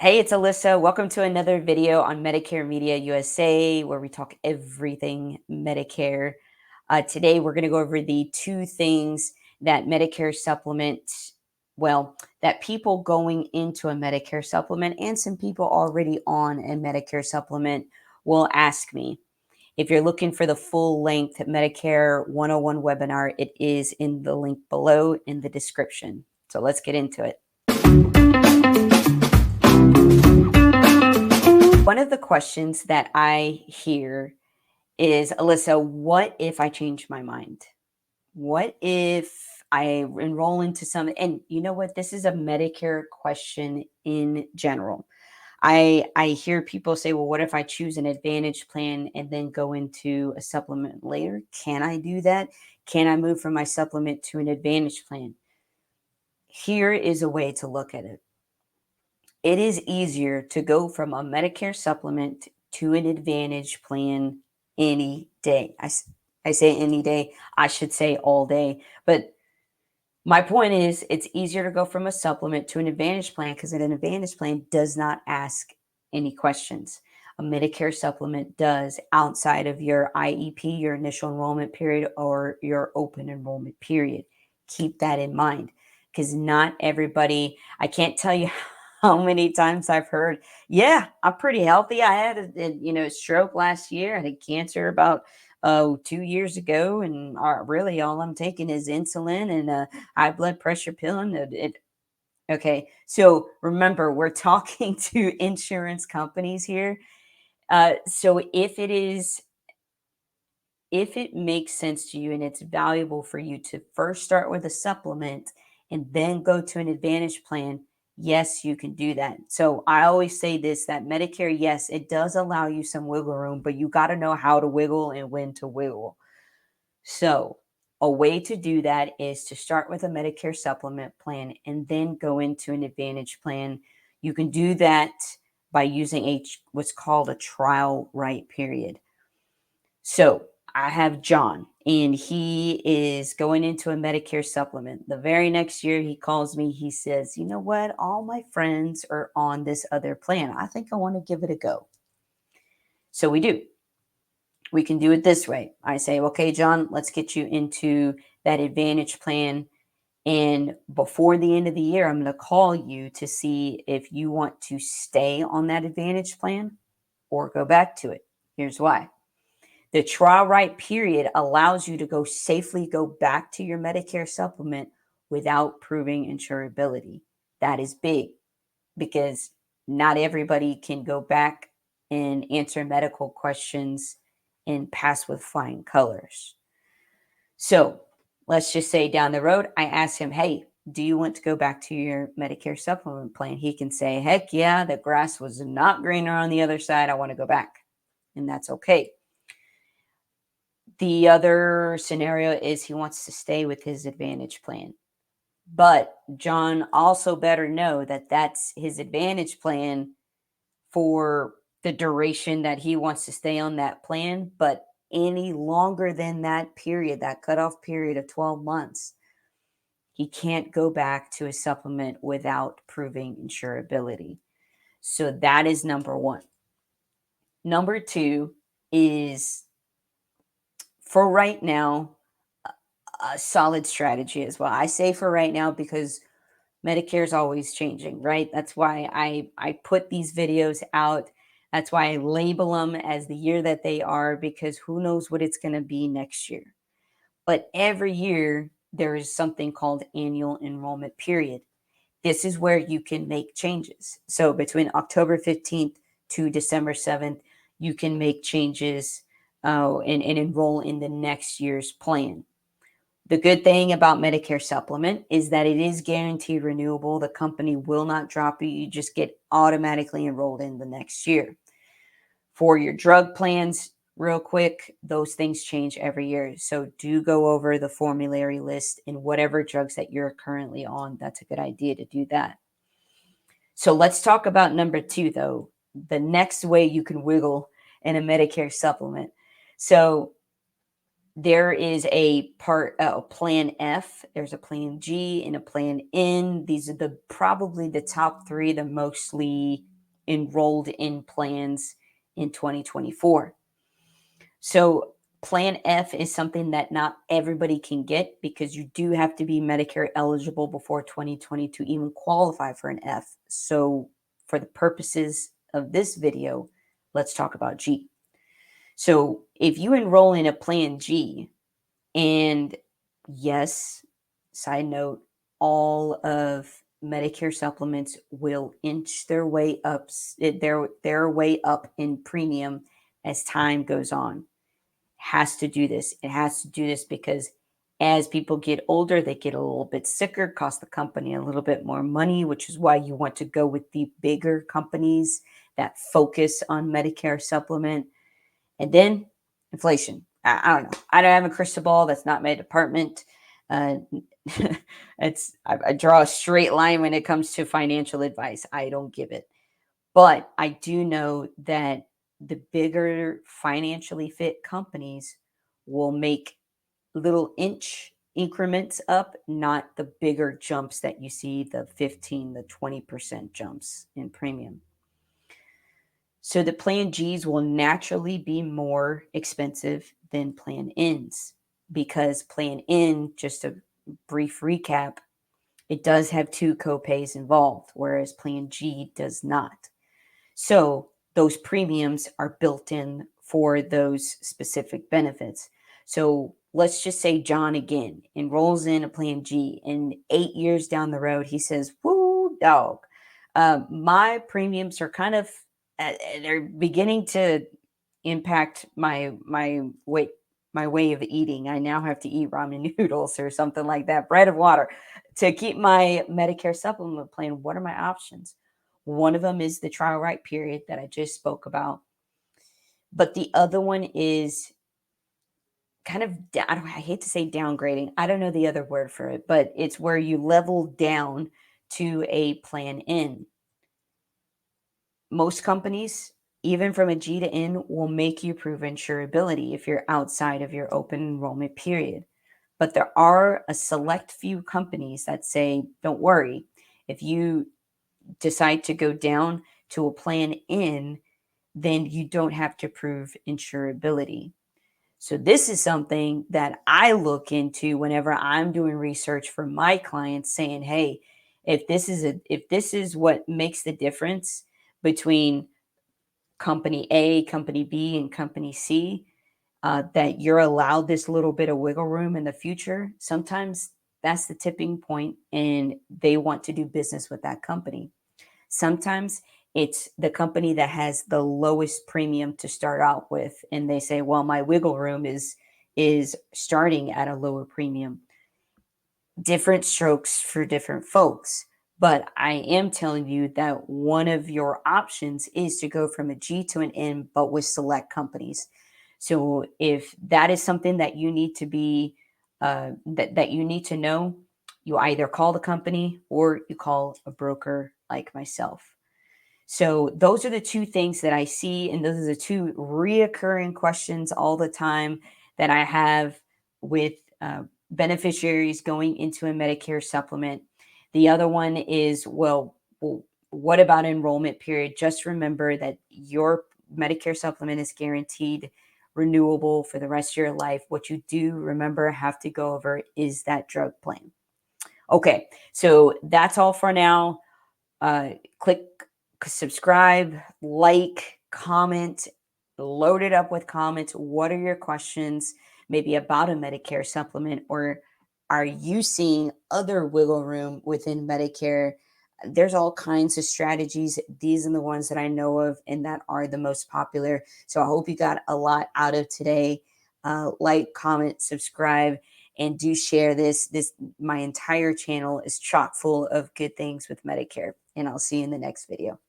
Hey, it's Alyssa. Welcome to another video on Medicare Media USA, where we talk everything Medicare. Today, we're going to go over the two things that Medicare supplement, that people going into a Medicare supplement and some people already on a Medicare supplement will ask me. If you're looking for the full length Medicare 101 webinar, it is in the link below in the description. So let's get into it. One of the questions that I hear is, Alyssa, what if I change my mind? What if I enroll into some, and you know what? This is a Medicare question in general. I hear people say, well, what if I choose an Advantage plan and then go into a supplement later? Can I do that? Can I move from my supplement to an Advantage plan? Here is a way to look at it. It is easier to go from a Medicare supplement to an Advantage plan any day. I say any day, I should say all day. But my point is, it's easier to go from a supplement to an Advantage plan because an Advantage plan does not ask any questions. A Medicare supplement does outside of your IEP, your initial enrollment period, or your open enrollment period. Keep that in mind because not everybody, I can't tell you how many times I've heard, yeah, I'm pretty healthy. I had a stroke last year. I had cancer about 2 years ago, and really all I'm taking is insulin and a high blood pressure pill. And okay, so remember, we're talking to insurance companies here. So if it makes sense to you and it's valuable for you to first start with a supplement and then go to an Advantage plan, yes, you can do that. So I always say this, that Medicare, yes, it does allow you some wiggle room, but you got to know how to wiggle and when to wiggle. So a way to do that is to start with a Medicare supplement plan and then go into an Advantage plan. You can do that by using what's called a trial right period. So I have John, and he is going into a Medicare supplement. The very next year, he calls me. He says, you know what? All my friends are on this other plan. I think I want to give it a go. So we do. We can do it this way. I say, okay, John, let's get you into that Advantage plan. And before the end of the year, I'm going to call you to see if you want to stay on that Advantage plan or go back to it. Here's why. The trial right period allows you to safely go back to your Medicare supplement without proving insurability. That is big because not everybody can go back and answer medical questions and pass with flying colors. So let's just say down the road, I ask him, hey, do you want to go back to your Medicare supplement plan? He can say, heck yeah, the grass was not greener on the other side. I want to go back. And that's okay. The other scenario is he wants to stay with his Advantage plan. But John also better know that that's his Advantage plan for the duration that he wants to stay on that plan. But any longer than that period, that cutoff period of 12 months, he can't go back to a supplement without proving insurability. So that is number one. Number two is, for right now, a solid strategy as well. I say for right now because Medicare is always changing, right? That's why I put these videos out. That's why I label them as the year that they are, because who knows what it's going to be next year. But every year there is something called annual enrollment period. This is where you can make changes. So between October 15th to December 7th, you can make changes and enroll in the next year's plan. The good thing about Medicare supplement is that it is guaranteed renewable. The company will not drop you. You just get automatically enrolled in the next year. For your drug plans, real quick, those things change every year. So do go over the formulary list in whatever drugs that you're currently on. That's a good idea to do that. So let's talk about number two, though, the next way you can wiggle in a Medicare supplement. So There is a plan F, there's a plan G, and a plan N. These are probably the top three, the mostly enrolled in plans in 2024. So plan F is something that not everybody can get because you do have to be Medicare eligible before 2020 to even qualify for an F. So for the purposes of this video, let's talk about G. So if you enroll in a plan G, and yes, side note, all of Medicare supplements will inch their way up, their way up in premium as time goes on. Has to do this. It has to do this because as people get older, they get a little bit sicker, cost the company a little bit more money, which is why you want to go with the bigger companies that focus on Medicare supplement. And then inflation. I don't know. I don't have a crystal ball. That's not my department. Uh, I draw a straight line when it comes to financial advice. I don't give it. But I do know that the bigger financially fit companies will make little inch increments up, not the bigger jumps that you see, the 15, the 20% jumps in premium. So the plan Gs will naturally be more expensive than plan Ns because plan N, just a brief recap, it does have two copays involved, whereas plan G does not. So those premiums are built in for those specific benefits. So let's just say John again enrolls in a plan G, and 8 years down the road, he says, "Woo, dog, my premiums are kind of they're beginning to impact my way of eating. I now have to eat ramen noodles or something like that, bread and water, to keep my Medicare supplement plan. What are my options?" One of them is the trial right period that I just spoke about. But the other one is kind of, I hate to say downgrading. I don't know the other word for it, but it's where you level down to a plan N. Most companies, even from a G to N, will make you prove insurability if you're outside of your open enrollment period. But there are a select few companies that say, don't worry, if you decide to go down to a plan N, then you don't have to prove insurability. So this is something that I look into whenever I'm doing research for my clients, saying, "Hey, if this is what makes the difference between company A, company B, and company C, that you're allowed this little bit of wiggle room in the future." Sometimes that's the tipping point, and they want to do business with that company. Sometimes it's the company that has the lowest premium to start out with, and they say, "Well, my wiggle room is starting at a lower premium." Different strokes for different folks. But I am telling you that one of your options is to go from a G to an N, but with select companies. So if that is something that you need to be that you need to know, you either call the company or you call a broker like myself. So those are the two things that I see, and those are the two reoccurring questions all the time that I have with beneficiaries going into a Medicare supplement. The other one is, well, what about enrollment period? Just remember that your Medicare supplement is guaranteed renewable for the rest of your life. What you do remember have to go over is that drug plan. Okay, so that's all for now. Click subscribe, like, comment, load it up with comments. What are your questions, maybe about a Medicare supplement, or are you seeing other wiggle room within Medicare? There's all kinds of strategies. These are the ones that I know of and that are the most popular. So I hope you got a lot out of today. Like, comment, subscribe, and do share this. My entire channel is chock full of good things with Medicare, and I'll see you in the next video.